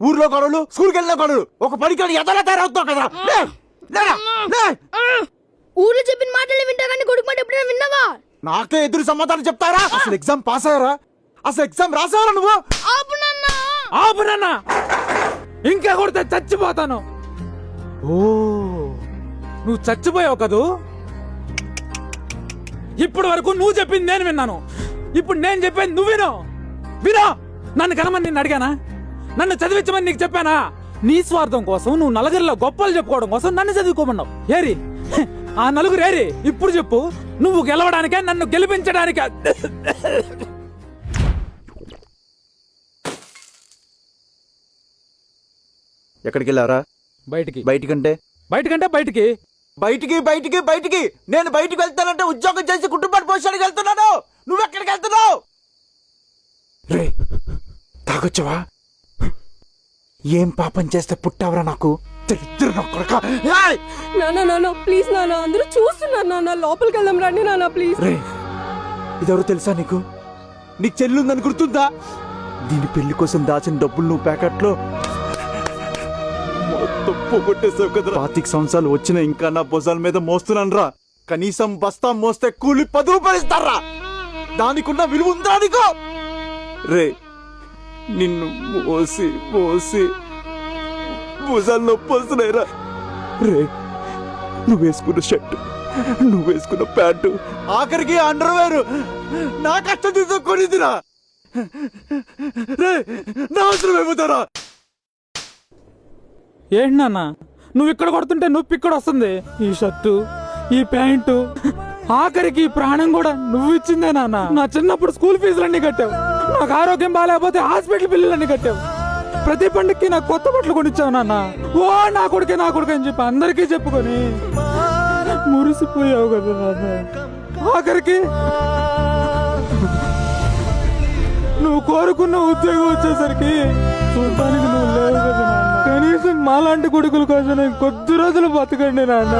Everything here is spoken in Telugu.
ఊర్లో గొడవలు, స్కూల్కి వెళ్ళిన గొడవలు, ఒక పడికాడు ఎదలా తయారవుతావు కదా. ఊర్లో చెప్పిన మాటలు వింటా కానీ కొడుకు మాట ఎప్పుడైనా విన్నావా? నాకే ఎదురు సమాధానం చెప్తారా? అసలు ఎగ్జామ్ పాస్ అయ్యారా? అసలు ఎగ్జామ్ రాసావరా నువ్వు? ఆపు నాన్న, ఇంకా కొడితే చచ్చిపోతాను. ఓ నువ్వు చచ్చిపోయావు కదూ. ఇప్పటి వరకు నువ్వు చెప్పింది నేను విన్నాను, ఇప్పుడు నేను చెప్పేది నువ్వు వినో. నన్ను కనమని నిన్ను అడిగానా? నన్ను చదివించమని నీకు చెప్పానా? నీ స్వార్థం కోసం నువ్వు నలుగురిలో గొప్పలు చెప్పుకోవడం కోసం నన్ను చదువుకోమన్నావు. ఏరి ఆ నలుగురు ఏరి? ఇప్పుడు చెప్పు. నువ్వు గెలవడానికే, నన్ను గెలిపించడానికే. ఎక్కడికి వెళ్ళారా? బయటికి. బయటికంటే బయటికి నేను బయటికి వెళ్తానంటే ఉద్యోగం చేసి కుటుంబాన్ని పోషడానికి వెళ్తున్నాను. నువ్వెక్కడికి వెళ్తున్నావు? రే తాగొచ్చవా? ఏం పాపం చేస్తే పుట్టావరా నాకు? నాన్న ప్లీజ్ నాన్న, అందరూ చూస్తున్నారు నాన్న, లోపలికి వెళ్దాం రండి నాన్న ప్లీజ్. రే ఇదెవరో తెలుసా నీకు? నీకు చెల్లుందని గుర్తుందా? దీని పెళ్లి కోసం దాచిన డబ్బులు నువ్వు ప్యాకెట్లో మొత్తం పోగొట్టేసావు కదరా. 25 సంవత్సరాలు వచ్చిన ఇంకా నా భుజాల మీద మోస్తున్నాను రా. కనీసం బస్తా మోస్తే కూలి 10 రూపాయలు ఇస్తారా? దానికున్న విలువ ఉందా నీకు? రే నిన్ను మోసి భుజాలు నొప్పి వస్తున్నాయిరా. రే నువ్వు వేసుకున్న షర్టు, నువ్వు వేసుకున్న ప్యాంటు, ఆఖరికి అండర్వేర్ నా కష్టం తీసుకొనిదిరా. రే నా అవసరం ఏమవుతారా? ఏంటి నాన్న, నువ్వు ఇక్కడ కొడుతుంటే నొప్పి ఇక్కడ వస్తుంది. ఈ షర్టు, ఈ ప్యాంటు, ఆఖరికి ఈ ప్రాణం కూడా నువ్వు ఇచ్చిందే నాన్న. నా చిన్నప్పుడు స్కూల్ ఫీజులన్నీ కట్టావు, నాకు ఆరోగ్యం బాగాలేకపోతే హాస్పిటల్ బిల్లులన్నీ కట్టావు, ప్రతి పండుగకి నాకు కొత్త బట్టలు కొనిచ్చావు నాన్న. ఓ నా కొడుకే అని చెప్పి అందరికీ చెప్పుకొని మురిసిపోయావు కదా నాన్న. ఆఖరికి నువ్వు కోరుకున్న ఉద్యోగం వచ్చేసరికి చూడటానికి నువ్వు లేవు కదా నాన్న. కనీసం మాలాంటి కొడుకుల కోసం కొద్ది రోజులు బతకండి నాన్న.